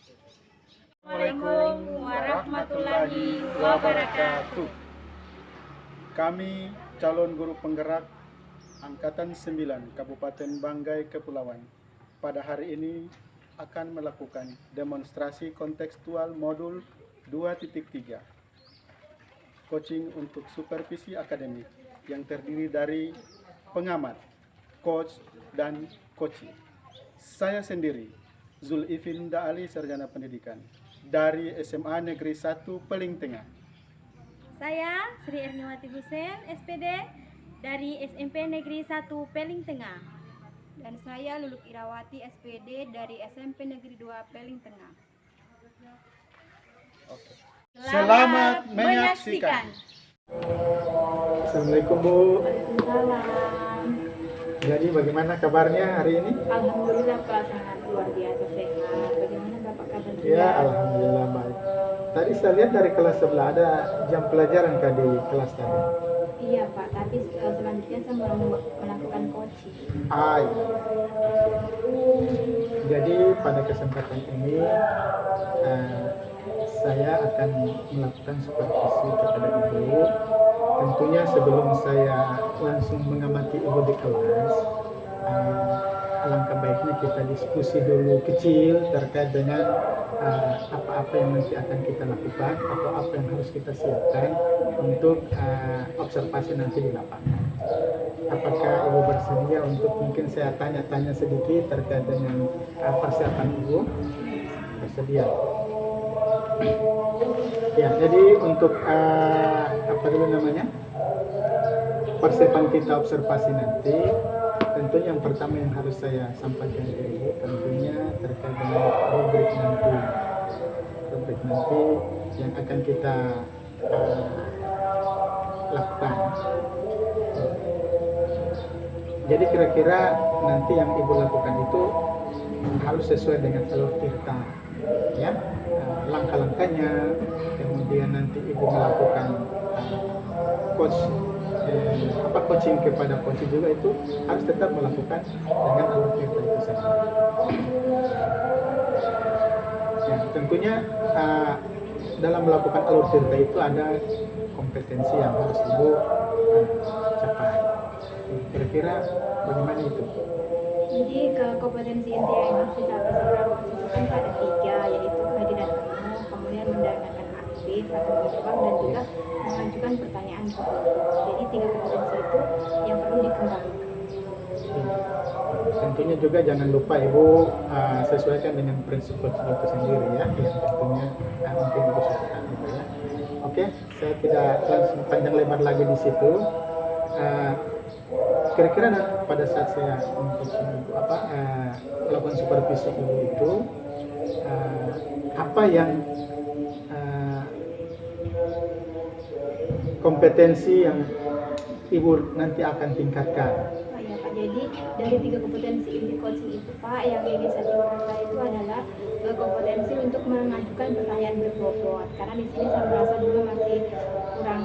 Assalamualaikum warahmatullahi wabarakatuh. Kami calon guru penggerak Angkatan 9 Kabupaten Banggai Kepulauan pada hari ini akan melakukan demonstrasi kontekstual modul 2.3 coaching untuk supervisi akademik yang terdiri dari pengamat, coach, dan coaching. Saya sendiri, Zul'ifinda Ali, Sarjana Pendidikan dari SMA Negeri 1 Peling Tengah. Saya Sri Erniwati Husen, SPD dari SMP Negeri 1 Peling Tengah. Dan saya Luluk Irawati, SPD dari SMP Negeri 2 Peling Tengah. Oke. Selamat menyaksikan. Assalamualaikum Bu. Waalaikumsalam. Jadi bagaimana kabarnya hari ini? Alhamdulillah Pak, sangat luar biasa sehat. Bagaimana Bapak kabarnya? Ya, alhamdulillah baik. Tadi saya lihat dari kelas sebelah ada jam pelajaran kah di kelas tadi? Iya Pak, tapi selanjutnya saya mau melakukan coaching. Iya. Jadi pada kesempatan ini saya akan melakukan supervisi kepada Ibu. Tentunya sebelum saya langsung mengamati Ibu di kelas, alangkah baiknya kita diskusi dulu kecil terkait dengan apa-apa yang nanti akan kita lakukan atau apa yang harus kita siapkan untuk observasi nanti di lapangan. Apakah Ibu bersedia untuk mungkin saya tanya-tanya sedikit terkait dengan persiapan Ibu? Bersedia? Ya, jadi untuk apa dulu namanya, persiapan kita observasi nanti, tentunya yang pertama yang harus saya sampaikan ke Ibu tentunya terkait dengan rubrik nanti yang akan kita lakukan. Jadi kira-kira nanti yang Ibu lakukan itu harus sesuai dengan alur tirta, ya, langkah-langkahnya. Kemudian nanti Ibu melakukan coaching kepada coach juga, itu harus tetap melakukan dengan alur tirta itu saja. Ya, tentunya dalam melakukan alur tirta itu ada kompetensi yang harus Ibu capai. Kira-kira bagaimana itu? Jadi ke kompetensi inti yang harus dicapai seorang coach itu kan ada 3, yaitu kehadiran penuh, kemudian mendengarkan aktif atau menjawab, dan juga mengajukan pertanyaan ke guru. Jadi 3 kompetensi itu yang perlu dikembangkan. Tentunya juga jangan lupa Ibu sesuaikan dengan prinsip coaching itu sendiri, ya, yang tentunya mungkin Ibu sebutkan itu, ya. Oke, saya tidak langsung panjang lebar lagi di situ. Kira-kira pada saat saya melakukan supervisi Ibu itu, apa yang kompetensi yang Ibu nanti akan tingkatkan? Oh iya Pak, jadi dari 3 kompetensi inti coaching itu Pak, yang ingin saya tingkatkan itu adalah kompetensi untuk mengajukan pertanyaan berbobot. Karena di sini saya merasa dulu masih kurang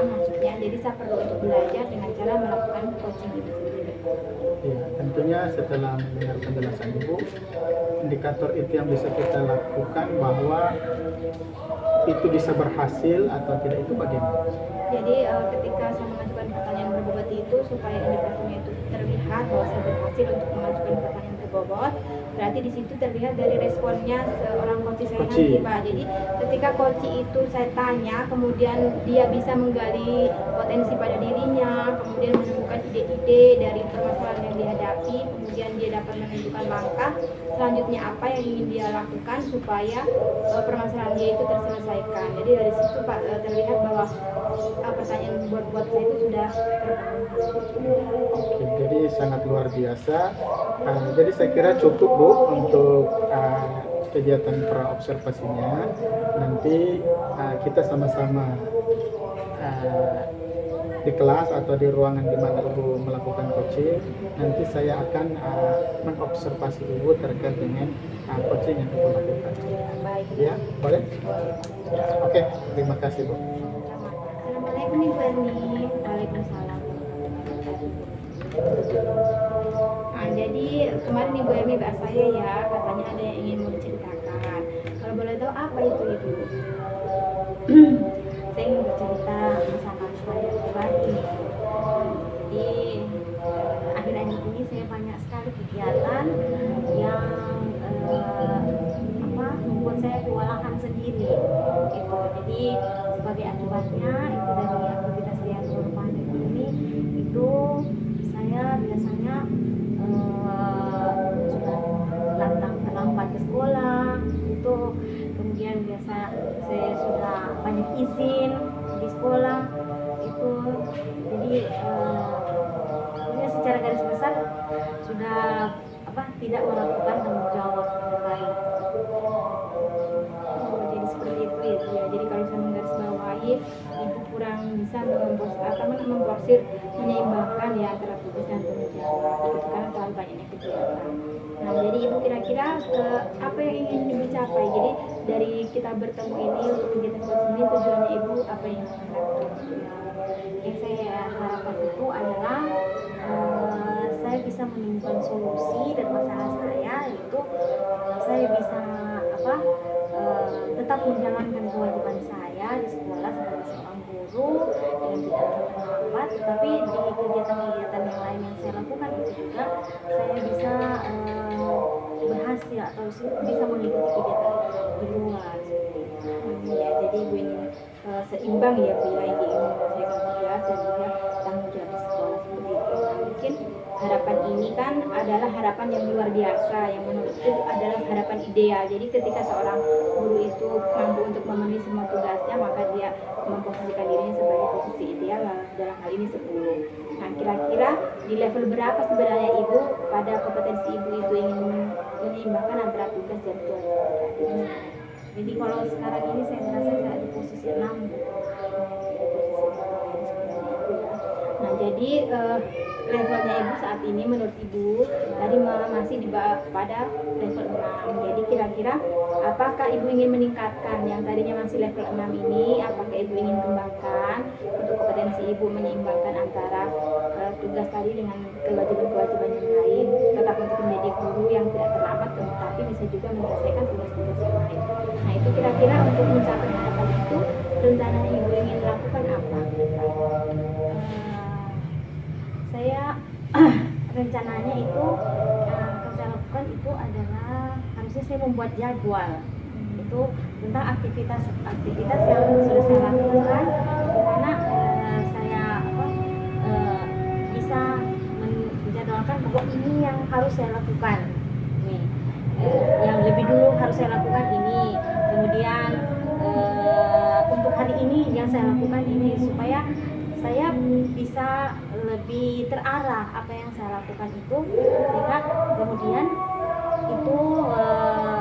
maksudnya. Jadi saya perlu untuk belajar dengan cara melakukan coaching itu sendiri. Ya, tentunya setelah mendengar penjelasan Ibu, indikator itu yang bisa kita lakukan bahwa itu bisa berhasil atau tidak, itu bagaimana? Jadi ketika saya mengajukan pertanyaan berbobot itu, supaya indikatornya itu terlihat bahwa saya berhasil untuk mengajukan pertanyaan berbobot, berarti di situ terlihat dari responnya seorang coach saya nanti Pak. Jadi ketika coach itu saya tanya, kemudian dia bisa menggali potensi pada dirinya, kemudian menemukan ide-ide dari permasalahan yang dihadapi, kemudian dia dapat menentukan langkah selanjutnya apa yang ingin dia lakukan supaya permasalahan dia itu terselesaikan. Jadi dari situ Pak terlihat bahwa pertanyaan buat saya itu sudah terpenuhi. Oke, jadi sangat luar biasa. Jadi saya kira cukup Bu untuk kegiatan pra-observasinya. Nanti kita sama-sama di kelas atau di ruangan di mana Ibu melakukan coaching. Nanti saya akan mengobservasi Ibu terkait dengan coaching yang Ibu lakukan. Baik. Ya, boleh? Ya, oke, terima kasih Bu. Assalamualaikum Ibu Erni. Waalaikumsalam warahmatullahi wabarakatuh. Nah, jadi kemarin Ibu Emi bahas saya ya, katanya ada yang ingin mau diceritakan. Kalau boleh tahu apa itu Ibu? Saya ingin bercerita masalah saya pribadi. Jadi akhir-akhir ini saya banyak sekali kegiatan yang membuat saya kewalahan sendiri. Gitu. Jadi sebagai akibatnya itu dari aktivitas yang berubah ini itu saya biasanya sudah datang terlambat ke sekolah itu, kemudian biasa saya sudah banyak izin di sekolah itu, jadi secara garis besar sudah tidak melakukan tanggung jawab yang lain. Jadi seperti itu ya Bu ya. Jadi kalau saya menggarisbawahi, Ibu kurang bisa memporsir menyeimbangkan ya antara tugas dan tanggung jawab itu karena terlalu banyaknya kegiatan. Nah, jadi Ibu kira-kira apa yang ingin Ibu capai? Jadi dari kita bertemu ini untuk kegiatan ini tujuannya Ibu apa yang diharapkan? Yang saya harapkan itu adalah saya bisa menemukan solusi dan masalah saya, yaitu saya bisa tetap menjalankan kewajiban saya di sekolah sebagai seorang guru dengan tidak terlambat, tetapi di kegiatan-kegiatan yang lain yang saya lakukan itu juga saya bisa berhasil atau bisa mengikuti kegiatan di luar. Ya, jadi Ibu ini seimbang ya Bu ya, ingin menyelesaikan tugas dan juga tanggung jawab di sekolah seperti itu. Nah, mungkin harapan ini kan adalah harapan yang luar biasa, yang menurutku adalah harapan ideal. Jadi ketika seorang guru itu mampu untuk memenuhi semua tugasnya, maka dia memposisikan dirinya sebagai posisi ideal dalam hal ini 10. Nah, kira-kira di level berapa sebenarnya Ibu pada kompetensi Ibu itu ingin menyeimbangkan antara tugas dan kewajiban? Jadi kalau sekarang ini saya merasa saya di posisi 6. Nah, jadi levelnya Ibu saat ini menurut Ibu tadi masih pada level 6. Jadi kira-kira apakah Ibu ingin meningkatkan yang tadinya masih level 6 ini? Apakah Ibu ingin kembangkan untuk kompetensi Ibu menyeimbangkan antara tugas tadi dengan kewajiban-kewajiban yang lain, tetap untuk menjadi guru yang tidak terlambat tetapi bisa juga menyelesaikan tugas-tugas yang lain. Nah, itu kira-kira untuk mencapai harapan itu rencana Ibu ingin lakukan apa? Saya rencananya itu akan saya lakukan itu adalah harusnya saya membuat jadwal itu tentang aktivitas yang sudah saya lakukan, di mana saya bisa menjadwalkan bahwa ini yang harus saya lakukan nih, yang lebih dulu harus saya lakukan ini, kemudian untuk hari ini yang saya lakukan ini, supaya saya bisa lebih terarah apa yang saya lakukan itu, sehingga kemudian itu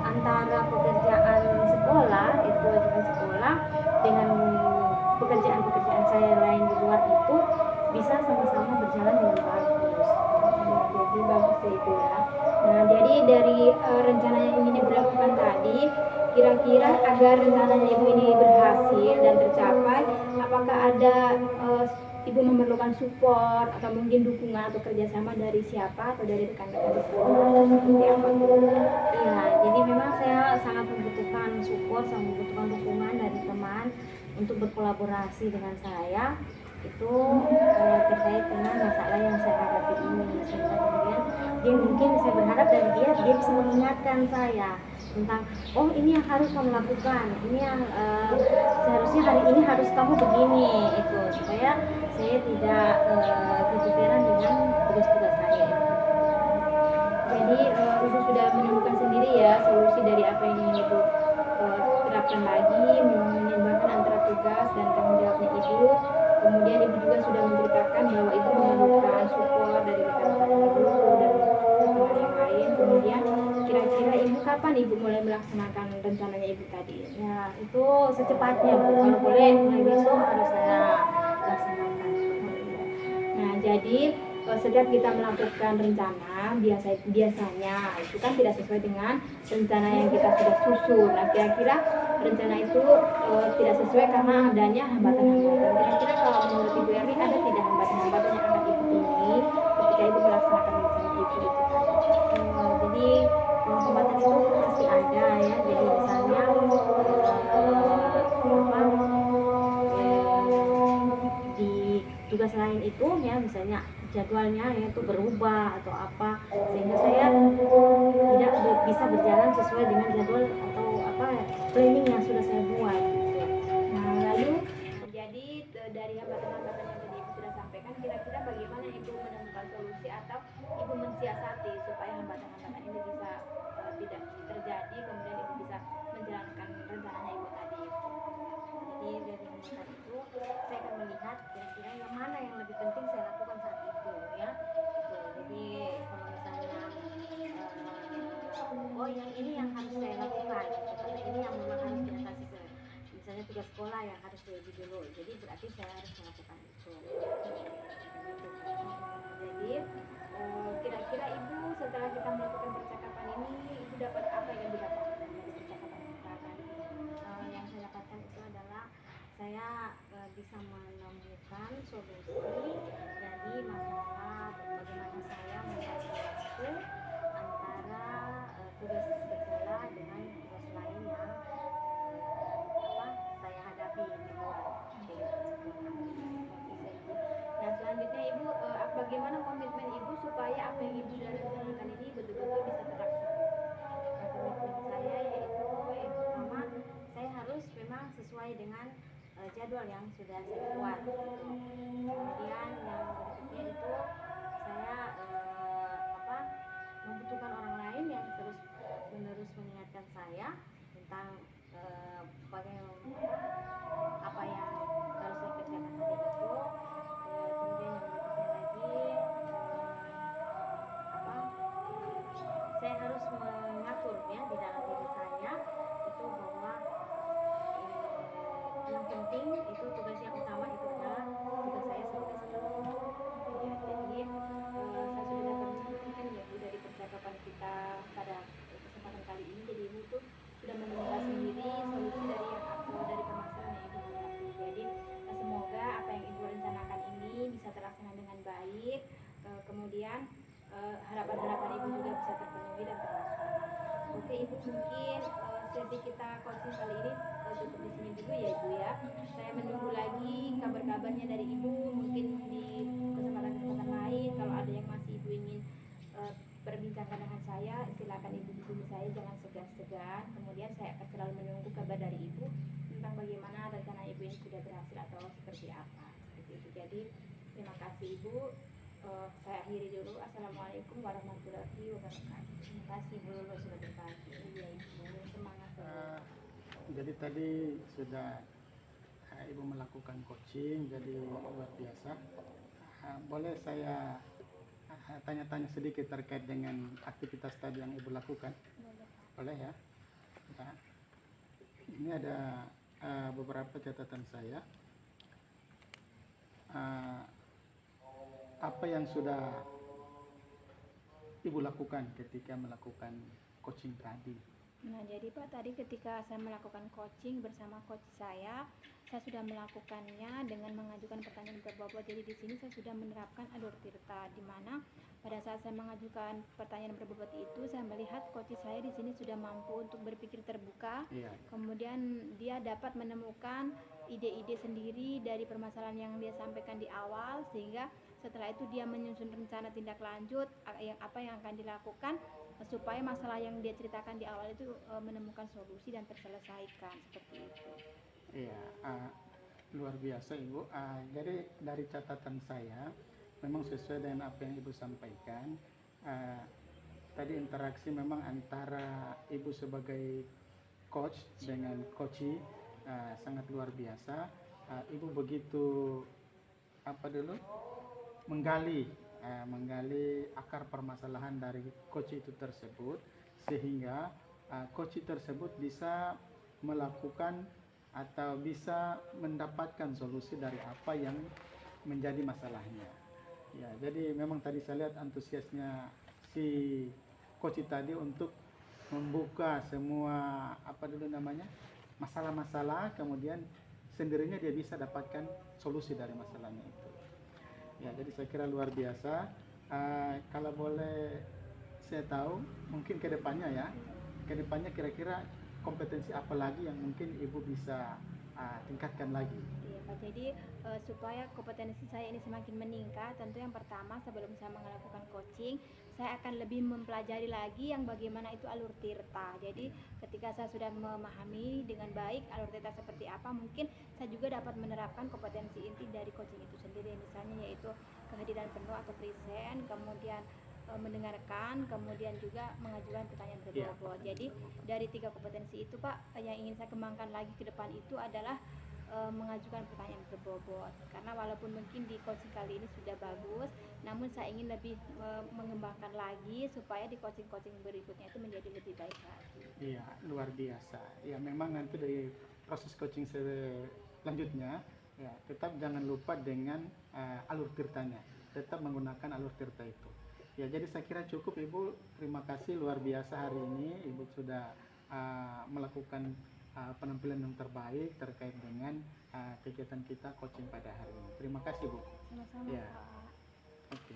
antara pekerjaan sekolah itu wajiban sekolah dengan pekerjaan saya lain di luar itu bisa sama-sama berjalan dengan bagus. Jadi bagus itu ya. Nah, jadi dari rencana yang ingin Ibu lakukan tadi, kira-kira agar rencananya Ibu ini berhasil dan tercapai, apakah ada Ibu memerlukan support atau mungkin dukungan atau kerjasama dari siapa atau dari rekan-rekan di sekolah seperti apa? Iya, jadi memang saya sangat membutuhkan support, sangat membutuhkan dukungan dari teman untuk berkolaborasi dengan saya itu terkait dengan masalah yang saya hadapi ini. Sehingga kemudian dia mungkin saya berharap dari dia bisa mengingatkan saya tentang ini yang harus kamu lakukan, ini yang seharusnya hari ini harus kamu begini itu, supaya saya tidak kepikiran dengan tugas-tugas saya. Jadi Ibu sudah menemukan sendiri ya solusi dari apa yang ingin Ibu terapkan lagi, menyeimbangkan antara tugas dan tanggung jawabnya Ibu. Kemudian Ibu juga sudah menceritakan bahwa Ibu memerlukan support dari rekan-rekan Ibu dan teman yang lain. Kemudian kira-kira Ibu kapan Ibu mulai melaksanakan rencananya Ibu tadi? Ya, itu secepatnya Bu. Kalau boleh mulai besok harus saya laksanakan. Nah, jadi setiap kita melakukan rencana biasanya itu kan tidak sesuai dengan rencana yang kita sudah susun. Nah, kira-kira rencana itu tidak sesuai karena adanya hambatan-hambatan. Kira-kira kalau menurut Ibu Erni ada tidak hambatan-hambatan yang akan Ibu temui ketika ibu melaksanakan rencana ibu itu tadi. Jadi hambatan itu pasti ada ya. Jadi misalnya di tugas lain itu ya, misalnya jadwalnya ya itu berubah atau apa, sehingga saya tidak bisa berjalan sesuai dengan jadwal atau apa planning yang sudah saya buat gitu. Nah lalu jadi dari hambatan-hambatan yang tadi ibu sudah sampaikan, kira-kira bagaimana ibu menemukan solusi atau ibu mensiasati supaya hambatan-hambatan ini bisa tidak terjadi, kemudian ibu bisa menjalankan rencananya ibu tadi. Jadi dari hambatan itu saya akan melihat kira-kira yang mana yang lebih penting saya lakukan saat itu ya. Jadi kalau misalnya oh yang ini yang harus saya lakukan gitu, karena ini yang memang harus diatasi, misalnya tugas sekolah yang harus lebih dulu, jadi berarti saya harus melakukan itu. Jadi kira-kira ibu setelah kita melakukan percakapan ini, ibu dapat apa yang didapatkan dari percakapan kita tadi? Yang saya dapatkan itu adalah saya bisa menemukan solusi dari masalah bagaimana saya membagi waktu antara tugas sekolah dengan tugas lain yang saya hadapi di luar kegiatan sekolah. Nah selanjutnya ibu, bagaimana komitmen ibu supaya apa yang ibu sudah rencanakan ini betul-betul bisa terlaksana? Nah, komitmen saya yaitu yang pertama, saya harus memang sesuai dengan jadwal yang sudah saya buat. Kemudian yang berikutnya itu saya membutuhkan orang lain yang terus menerus mengingatkan saya tentang apa yang harus saya kerjakan hari itu. Kemudian yang berikutnya lagi saya harus mengatur ya di dalam diri saya itu bahwa yang penting itu tugas yang utama itu adalah tugas saya sebagai seorang ibu. Ya, jadi saya sudah dapat menyampaikan ya Bu dari percakapan kita pada kesempatan kali ini. Jadi Ibu tuh sudah menemukan sendiri solusi dari permasalahan yang Ibu hadapi. Jadi semoga apa yang Ibu rencanakan ini bisa terlaksana dengan baik. Kemudian harapan-harapan Ibu juga bisa terpenuhi dan terlaksana. Oke Ibu, mungkin sesi kita coaching kali ini tutup di sini dulu ya Ibu ya. Saya menunggu lagi kabar-kabarnya dari Ibu, mungkin di kesempatan-kesempatan lain kalau ada yang masih Ibu ingin berbincangkan dengan saya, silakan Ibu hubungi saya, jangan segan-segan. Kemudian saya akan selalu menunggu kabar dari Ibu tentang bagaimana rencana Ibu ini sudah berhasil atau seperti apa. Seperti itu. Jadi terima kasih Ibu. Saya akhiri dulu. Assalamualaikum warahmatullahi wabarakatuh. Terima kasih Bu sudah berbagi. Iya Ibu, semangat. Jadi tadi sudah Ibu melakukan coaching, jadi luar biasa. Boleh saya tanya-tanya sedikit terkait dengan aktivitas tadi yang Ibu lakukan? Boleh ya? Nah, ini ada beberapa catatan saya. Apa yang sudah Ibu lakukan ketika melakukan coaching tadi? Nah jadi Pak, tadi ketika saya melakukan coaching bersama coach saya sudah melakukannya dengan mengajukan pertanyaan berbobot. Jadi di sini saya sudah menerapkan Alur Tirta, di mana pada saat saya mengajukan pertanyaan berbobot itu saya melihat coach saya di sini sudah mampu untuk berpikir terbuka. Kemudian dia dapat menemukan ide-ide sendiri dari permasalahan yang dia sampaikan di awal, sehingga setelah itu dia menyusun rencana tindak lanjut apa yang akan dilakukan supaya masalah yang dia ceritakan di awal itu menemukan solusi dan terselesaikan seperti itu. Iya, luar biasa Ibu. Jadi dari catatan saya memang sesuai dengan apa yang Ibu sampaikan. Tadi interaksi memang antara Ibu sebagai coach dengan coachee sangat luar biasa. Ibu begitu menggali akar permasalahan dari coach itu tersebut, sehingga coach tersebut bisa melakukan atau bisa mendapatkan solusi dari apa yang menjadi masalahnya. Ya, jadi memang tadi saya lihat antusiasnya si coach tadi untuk membuka semua masalah-masalah, kemudian sendirinya dia bisa dapatkan solusi dari masalahnya itu. Ya, jadi saya kira luar biasa. Kalau boleh saya tahu, mungkin ke depannya ya, ke depannya kira-kira kompetensi apa lagi yang mungkin Ibu bisa tingkatkan lagi? Iya, Pak. Jadi supaya kompetensi saya ini semakin meningkat, tentu yang pertama sebelum saya melakukan coaching, saya akan lebih mempelajari lagi yang bagaimana itu alur tirta. Jadi ketika saya sudah memahami dengan baik alur tirta seperti apa, mungkin saya juga dapat menerapkan kompetensi inti dari coaching itu sendiri, misalnya yaitu kehadiran penuh atau present, kemudian mendengarkan, kemudian juga mengajukan pertanyaan berbobot. Jadi dari 3 kompetensi itu, Pak, yang ingin saya kembangkan lagi ke depan itu adalah mengajukan pertanyaan berbobot, karena walaupun mungkin di coaching kali ini sudah bagus, namun saya ingin lebih mengembangkan lagi supaya di coaching-coaching berikutnya itu menjadi lebih baik lagi. Iya, luar biasa. Ya, memang nanti dari proses coaching selanjutnya, ya tetap jangan lupa dengan alur tirtanya. Tetap menggunakan alur tirta itu. Ya, jadi saya kira cukup Ibu. Terima kasih luar biasa hari ini. Ibu sudah melakukan penampilan yang terbaik terkait dengan kegiatan kita coaching pada hari ini. Terima kasih Bu. Sama-sama, Ya. Pak. Oke.